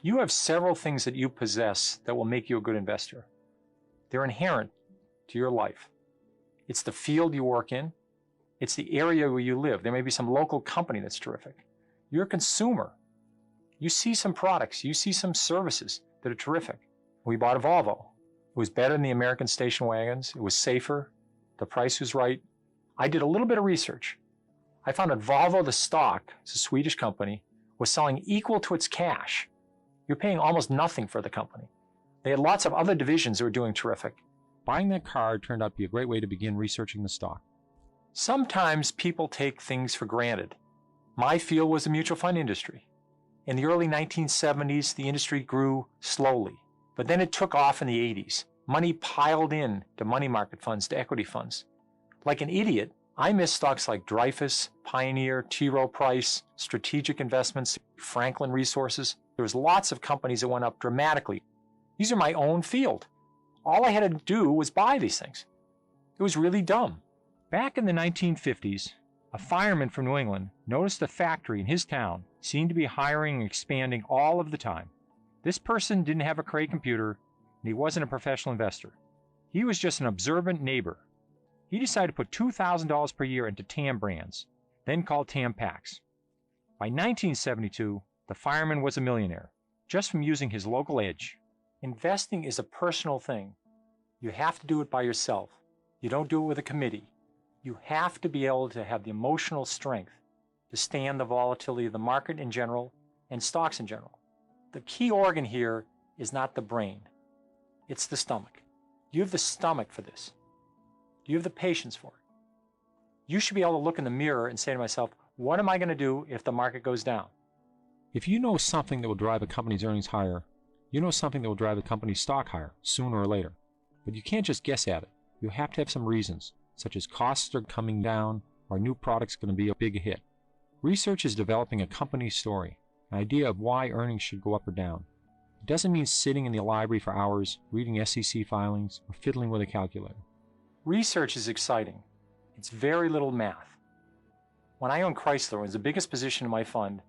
You have several things that you possess that will make you a good investor. They're inherent to your life. It's the field you work in. It's the area where you live. There may be some local company that's terrific. You're a consumer. You see some products, you see some services that are terrific. We bought a Volvo. It was better than the American station wagons. It was safer. The price was right. I did a little bit of research. I found that Volvo, the stock, it's a Swedish company, was selling equal to its cash. You're paying almost nothing for the company. They had lots of other divisions that were doing terrific. Buying that car turned out to be a great way to begin researching the stock. Sometimes people take things for granted. My field was the mutual fund industry. In the early 1970s, the industry grew slowly, but then it took off in the 80s. Money piled in to money market funds, to equity funds. Like an idiot, I missed stocks like Dreyfus, Pioneer, T. Rowe Price, Strategic Investments, Franklin Resources. There was lots of companies that went up dramatically. These are my own field. All I had to do was buy these things. It was really dumb. Back in the 1950s, a fireman from New England noticed a factory in his town seemed to be hiring and expanding all of the time. This person didn't have a Cray computer, and he wasn't a professional investor. He was just an observant neighbor. He decided to put $2,000 per year into TAM brands, then called TAM packs. By 1972, the fireman was a millionaire, just from using his local edge. Investing is a personal thing. You have to do it by yourself. You don't do it with a committee. You have to be able to have the emotional strength to stand the volatility of the market in general and stocks in general. The key organ here is not the brain. It's the stomach. Do you have the stomach for this? Do you have the patience for it? You should be able to look in the mirror and say to myself, what am I going to do if the market goes down? If you know something that will drive a company's earnings higher, you know something that will drive a company's stock higher sooner or later. But you can't just guess at it. You have to have some reasons, such as costs are coming down or a new product's going to be a big hit. Research is developing a company story, an idea of why earnings should go up or down. It doesn't mean sitting in the library for hours, reading SEC filings, or fiddling with a calculator. Research is exciting. It's very little math. When I owned Chrysler, it was the biggest position in my fund.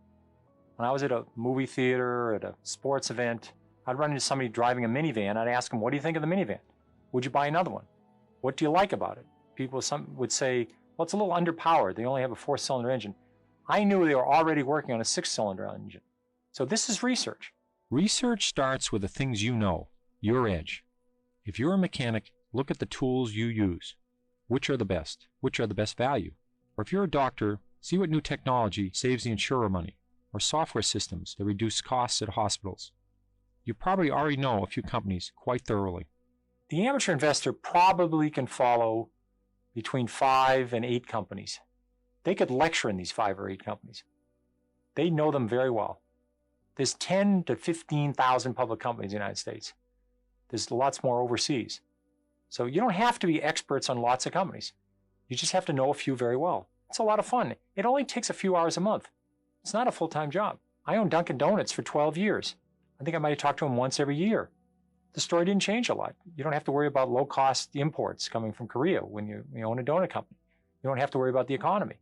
When I was at a movie theater, at a sports event, I'd run into somebody driving a minivan. I'd ask them, what do you think of the minivan? Would you buy another one? What do you like about it? People would say, well, it's a little underpowered. They only have a 4-cylinder engine. I knew they were already working on a 6-cylinder engine. So this is research. Research starts with the things you know, your edge. If you're a mechanic, look at the tools you use. Which are the best? Which are the best value? Or if you're a doctor, see what new technology saves the insurer money, or software systems that reduce costs at hospitals. You probably already know a few companies quite thoroughly. The amateur investor probably can follow between 5 and 8 companies. They could lecture in these 5 or 8 companies. They know them very well. There's 10 to 15,000 public companies in the United States. There's lots more overseas. So you don't have to be experts on lots of companies. You just have to know a few very well. It's a lot of fun. It only takes a few hours a month. It's not a full-time job. I owned Dunkin' Donuts for 12 years. I think I might have talked to them once every year. The story didn't change a lot. You don't have to worry about low-cost imports coming from Korea when you own a donut company. You don't have to worry about the economy.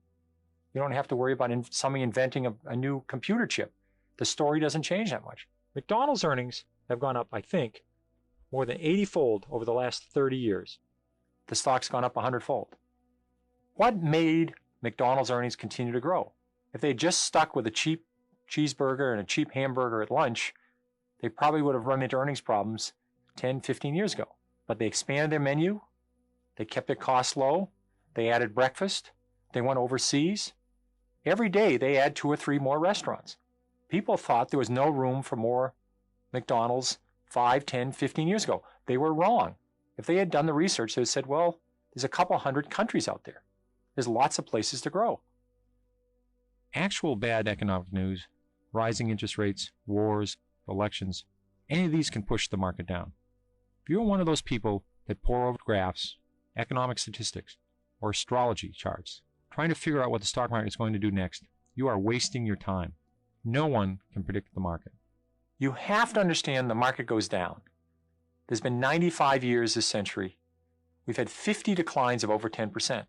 You don't have to worry about somebody inventing a new computer chip. The story doesn't change that much. McDonald's earnings have gone up, I think, more than 80-fold over the last 30 years. The stock's gone up 100-fold. What made McDonald's earnings continue to grow? If they had just stuck with a cheap cheeseburger and a cheap hamburger at lunch, they probably would have run into earnings problems 10, 15 years ago. But they expanded their menu. They kept their costs low. They added breakfast. They went overseas. Every day they add 2 or 3 more restaurants. People thought there was no room for more McDonald's 5, 10, 15 years ago. They were wrong. If they had done the research, they would have said, well, there's a couple hundred countries out there. There's lots of places to grow. Actual bad economic news, rising interest rates, wars, elections, any of these can push the market down. If you're one of those people that pore over graphs, economic statistics, or astrology charts, trying to figure out what the stock market is going to do next, you are wasting your time. No one can predict the market. You have to understand the market goes down. There's been 95 years this century. We've had 50 declines of over 10%.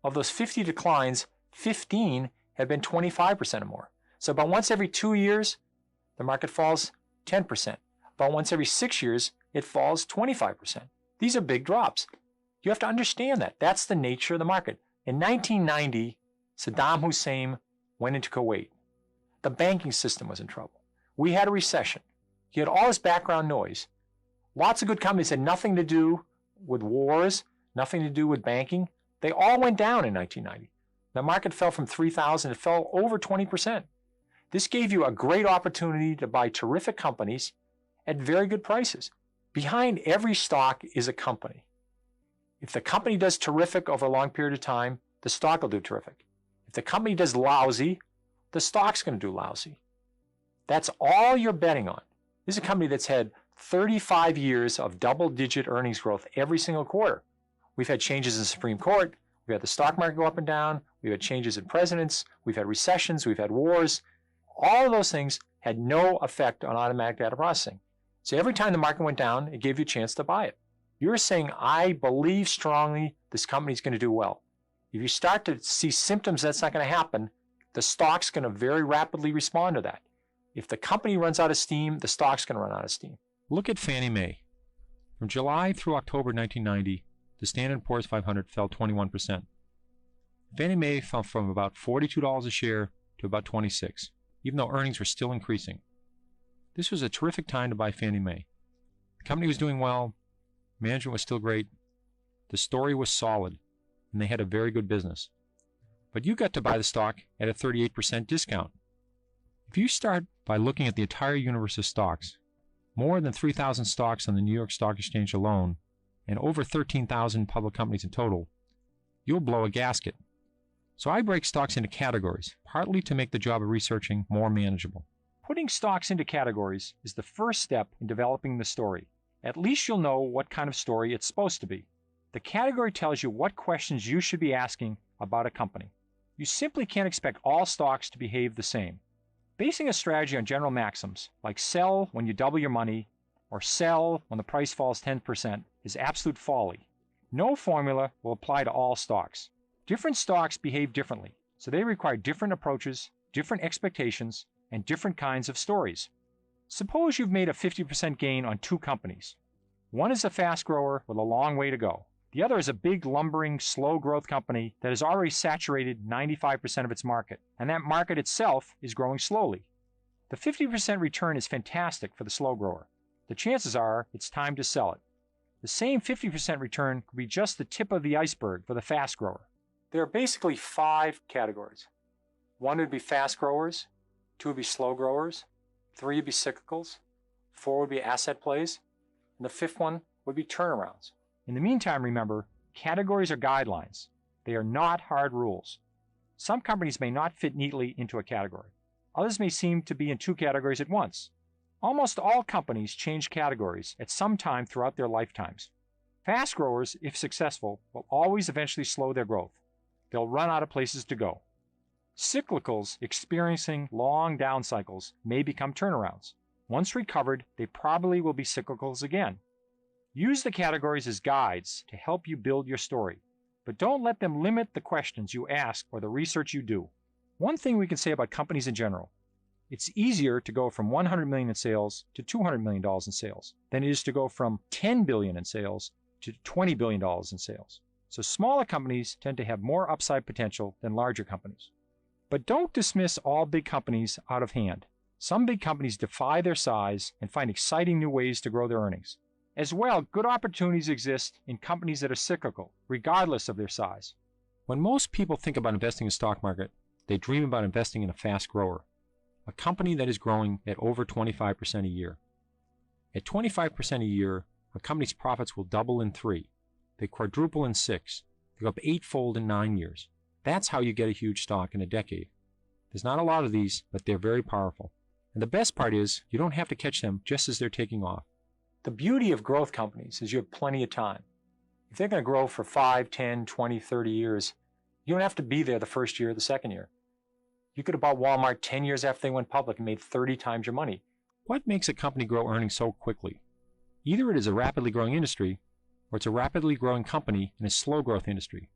Of those 50 declines, 15 have been 25% or more. So about once every 2 years, the market falls 10%. About once every 6 years, it falls 25%. These are big drops. You have to understand that. That's the nature of the market. In 1990, Saddam Hussein went into Kuwait. The banking system was in trouble. We had a recession. You had all this background noise. Lots of good companies had nothing to do with wars, nothing to do with banking. They all went down in 1990. The market fell from 3,000, it fell over 20%. This gave you a great opportunity to buy terrific companies at very good prices. Behind every stock is a company. If the company does terrific over a long period of time, the stock will do terrific. If the company does lousy, the stock's going to do lousy. That's all you're betting on. This is a company that's had 35 years of double-digit earnings growth every single quarter. We've had changes in the Supreme Court. We've had the stock market go up and down. We've had changes in presidents. We've had recessions. We've had wars. All of those things had no effect on automatic data processing. So every time the market went down, it gave you a chance to buy it. You're saying, I believe strongly this company's going to do well. If you start to see symptoms that's not going to happen, the stock's going to very rapidly respond to that. If the company runs out of steam, the stock's going to run out of steam. Look at Fannie Mae. From July through October 1990, the Standard & Poor's 500 fell 21%. Fannie Mae fell from about $42 a share to about $26, even though earnings were still increasing. This was a terrific time to buy Fannie Mae. The company was doing well, management was still great, the story was solid, and they had a very good business. But you got to buy the stock at a 38% discount. If you start by looking at the entire universe of stocks, more than 3,000 stocks on the New York Stock Exchange alone, and over 13,000 public companies in total, you'll blow a gasket. So I break stocks into categories, partly to make the job of researching more manageable. Putting stocks into categories is the first step in developing the story. At least you'll know what kind of story it's supposed to be. The category tells you what questions you should be asking about a company. You simply can't expect all stocks to behave the same. Basing a strategy on general maxims, like sell when you double your money, or sell when the price falls 10%, is absolute folly. No formula will apply to all stocks. Different stocks behave differently, so they require different approaches, different expectations, and different kinds of stories. Suppose you've made a 50% gain on two companies. One is a fast grower with a long way to go. The other is a big, lumbering, slow growth company that has already saturated 95% of its market, and that market itself is growing slowly. The 50% return is fantastic for the slow grower. The chances are it's time to sell it. The same 50% return could be just the tip of the iceberg for the fast grower. There are basically 5 categories. 1 would be fast growers, 2 would be slow growers, 3 would be cyclicals, 4 would be asset plays, and the 5th one would be turnarounds. In the meantime, remember, categories are guidelines. They are not hard rules. Some companies may not fit neatly into a category. Others may seem to be in 2 categories at once. Almost all companies change categories at some time throughout their lifetimes. Fast growers, if successful, will always eventually slow their growth. They'll run out of places to go. Cyclicals experiencing long down cycles may become turnarounds. Once recovered, they probably will be cyclicals again. Use the categories as guides to help you build your story, but don't let them limit the questions you ask or the research you do. One thing we can say about companies in general: it's easier to go from $100 million in sales to $200 million in sales than it is to go from $10 billion in sales to $20 billion in sales. So smaller companies tend to have more upside potential than larger companies. But don't dismiss all big companies out of hand. Some big companies defy their size and find exciting new ways to grow their earnings. As well, good opportunities exist in companies that are cyclical, regardless of their size. When most people think about investing in the stock market, they dream about investing in a fast grower, a company that is growing at over 25% a year. At 25% a year, a company's profits will double in 3. They quadruple in 6. They go up 8-fold in 9 years. That's how you get a huge stock in a decade. There's not a lot of these, but they're very powerful. And the best part is, you don't have to catch them just as they're taking off. The beauty of growth companies is you have plenty of time. If they're going to grow for 5, 10, 20, 30 years, you don't have to be there the first year or the second year. You could have bought Walmart 10 years after they went public and made 30 times your money. What makes a company grow earnings so quickly? Either it is a rapidly growing industry, or it's a rapidly growing company in a slow growth industry.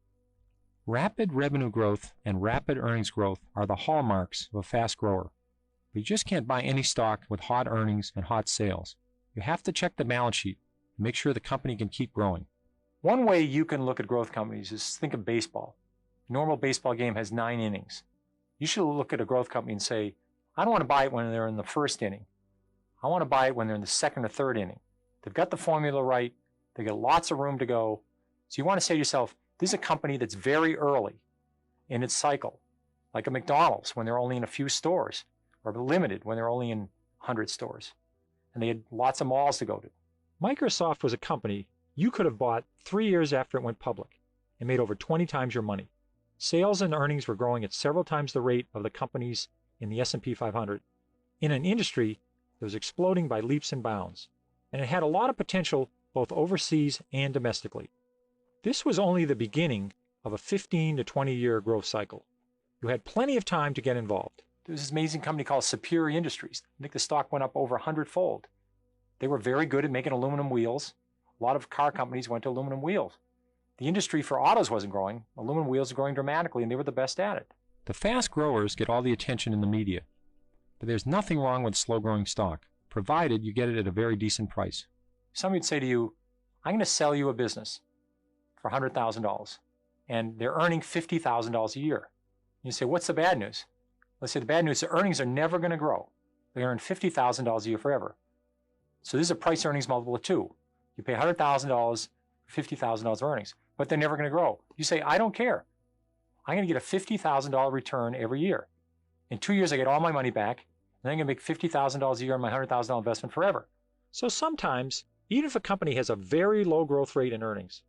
Rapid revenue growth and rapid earnings growth are the hallmarks of a fast grower. But you just can't buy any stock with hot earnings and hot sales. You have to check the balance sheet and make sure the company can keep growing. One way you can look at growth companies is think of baseball. A normal baseball game has 9 innings. You should look at a growth company and say, I don't want to buy it when they're in the first inning. I want to buy it when they're in the second or third inning. They've got the formula right. They've got lots of room to go. So you want to say to yourself, this is a company that's very early in its cycle, like a McDonald's when they're only in a few stores, or limited when they're only in 100 stores. And they had lots of malls to go to. Microsoft was a company you could have bought 3 years after it went public and made over 20 times your money. Sales and earnings were growing at several times the rate of the companies in the S&P 500 in an industry that was exploding by leaps and bounds, and it had a lot of potential both overseas and domestically. This was only the beginning of a 15 to 20 year growth cycle. You had plenty of time to get involved. There was this amazing company called Superior Industries. I think the stock went up over 100-fold. They were very good at making aluminum wheels. A lot of car companies went to aluminum wheels. The industry for autos wasn't growing. Aluminum wheels were growing dramatically, and they were the best at it. The fast growers get all the attention in the media, but there's nothing wrong with slow-growing stock, provided you get it at a very decent price. Somebody would say to you, I'm going to sell you a business for $100,000, and they're earning $50,000 a year. You say, what's the bad news? Let's say the bad news is the earnings are never going to grow. They earn $50,000 a year forever. So this is a price earnings multiple of 2. You pay $100,000 for $50,000 of earnings, but they're never going to grow. You say, I don't care. I'm going to get a $50,000 return every year. In 2 years, I get all my money back, and then I'm going to make $50,000 a year on my $100,000 investment forever. So sometimes, even if a company has a very low growth rate in earnings,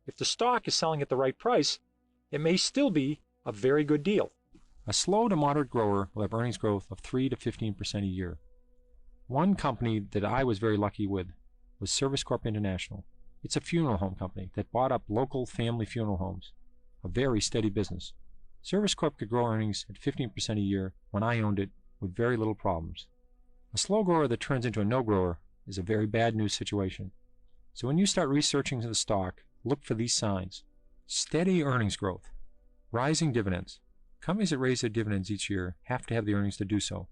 if the stock is selling at the right price, it may still be a very good deal. A slow to moderate grower will have earnings growth of 3 to 15% a year. One company that I was very lucky with was Service Corp International. It's a funeral home company that bought up local family funeral homes, a very steady business. Service Corp could grow earnings at 15% a year when I owned it with very little problems. A slow grower that turns into a no-grower is a very bad news situation. So when you start researching the stock, look for these signs. Steady earnings growth. Rising dividends. Companies that raise their dividends each year have to have the earnings to do so.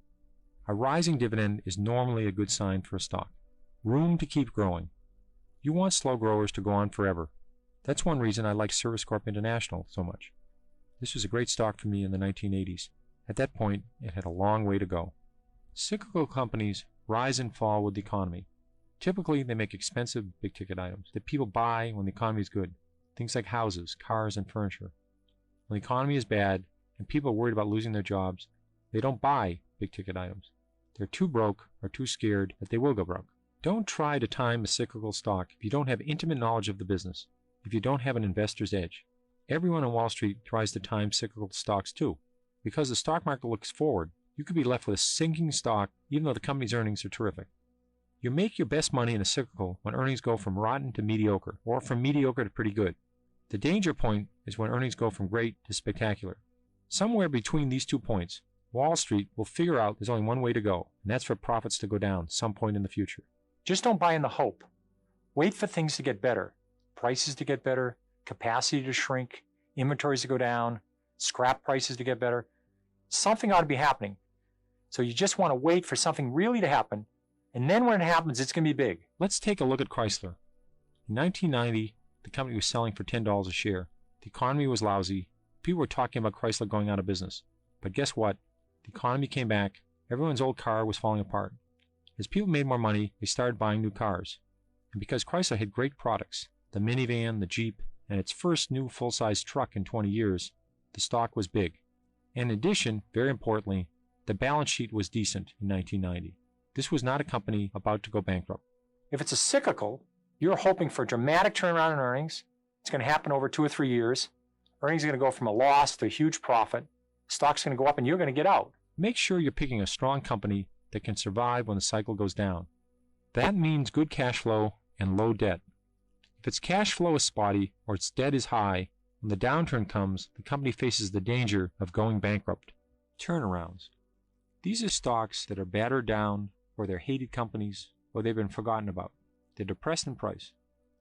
A rising dividend is normally a good sign for a stock. Room to keep growing. You want slow growers to go on forever. That's one reason I like Service Corp International so much. This was a great stock for me in the 1980s. At that point, it had a long way to go. Cyclical companies rise and fall with the economy. Typically, they make expensive big-ticket items that people buy when the economy is good. Things like houses, cars, and furniture. When the economy is bad and people are worried about losing their jobs, they don't buy big-ticket items. They're too broke or too scared that they will go broke. Don't try to time a cyclical stock if you don't have intimate knowledge of the business, if you don't have an investor's edge. Everyone on Wall Street tries to time cyclical stocks too. Because the stock market looks forward, you could be left with a sinking stock even though the company's earnings are terrific. You make your best money in a cyclical when earnings go from rotten to mediocre, or from mediocre to pretty good. The danger point is when earnings go from great to spectacular. Somewhere between these 2 points, Wall Street will figure out there's only one way to go, and that's for profits to go down some point in the future. Just don't buy in the hope. Wait for things to get better. Prices to get better, capacity to shrink, inventories to go down, scrap prices to get better. Something ought to be happening. So you just want to wait for something really to happen, and then when it happens, it's going to be big. Let's take a look at Chrysler. In 1990, the company was selling for $10 a share. The economy was lousy. People were talking about Chrysler going out of business. But guess what? The economy came back. Everyone's old car was falling apart. As people made more money, they started buying new cars. And because Chrysler had great products, the minivan, the Jeep, and its first new full-size truck in 20 years, the stock was big. And in addition, very importantly, the balance sheet was decent in 1990. This was not a company about to go bankrupt. If it's a cyclical, you're hoping for a dramatic turnaround in earnings. It's going to happen over 2 or 3 years. Earnings are going to go from a loss to a huge profit. Stock's going to go up and you're going to get out. Make sure you're picking a strong company that can survive when the cycle goes down. That means good cash flow and low debt. If its cash flow is spotty or its debt is high, when the downturn comes, the company faces the danger of going bankrupt. Turnarounds. These are stocks that are battered down, or they're hated companies, or they've been forgotten about. They're depressed in price.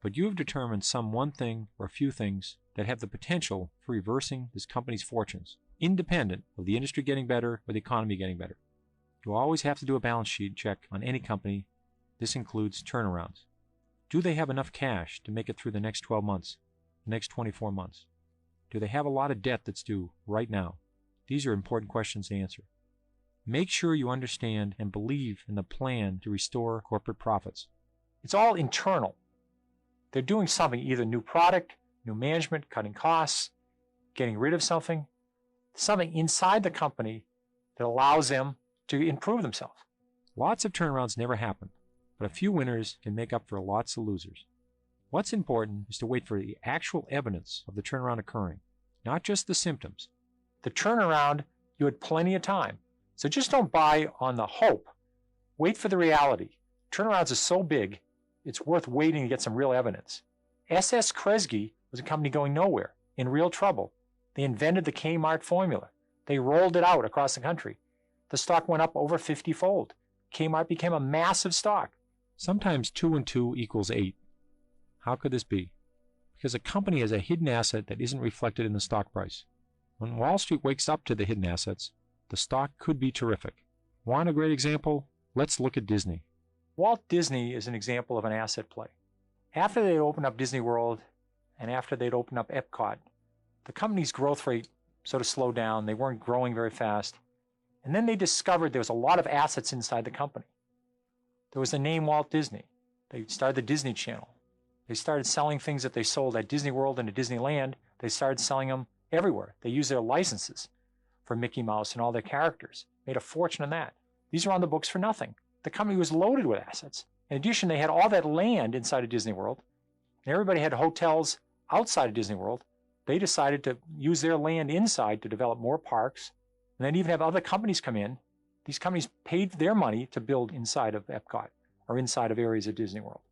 But you have determined some one thing or a few things that have the potential for reversing this company's fortunes, independent of the industry getting better or the economy getting better. You always have to do a balance sheet check on any company. This includes turnarounds. Do they have enough cash to make it through the next 12 months, the next 24 months? Do they have a lot of debt that's due right now? These are important questions to answer. Make sure you understand and believe in the plan to restore corporate profits. It's all internal. They're doing something, either new product, new management, cutting costs, getting rid of something inside the company that allows them to improve themselves. Lots of turnarounds never happen, but a few winners can make up for lots of losers. What's important is to wait for the actual evidence of the turnaround occurring, not just the symptoms. The turnaround, you had plenty of time. So just don't buy on the hope. Wait for the reality. Turnarounds are so big, it's worth waiting to get some real evidence. S.S. Kresge was a company going nowhere, in real trouble. They invented the Kmart formula. They rolled it out across the country. The stock went up over 50-fold. Kmart became a massive stock. Sometimes 2 and 2 equals 8. How could this be? Because a company has a hidden asset that isn't reflected in the stock price. When Wall Street wakes up to the hidden assets, the stock could be terrific. Want a great example? Let's look at Disney. Walt Disney is an example of an asset play. After they opened up Disney World and after they'd opened up Epcot, the company's growth rate sort of slowed down. They weren't growing very fast. And then they discovered there was a lot of assets inside the company. There was the name Walt Disney. They started the Disney Channel. They started selling things that they sold at Disney World and at Disneyland. They started selling them everywhere. They used their licenses for Mickey Mouse and all their characters. Made a fortune on that. These are on the books for nothing. The company was loaded with assets. In addition, they had all that land inside of Disney World, and everybody had hotels outside of Disney World. They decided to use their land inside to develop more parks, and then even have other companies come in. These companies paid their money to build inside of Epcot or inside of areas of Disney World.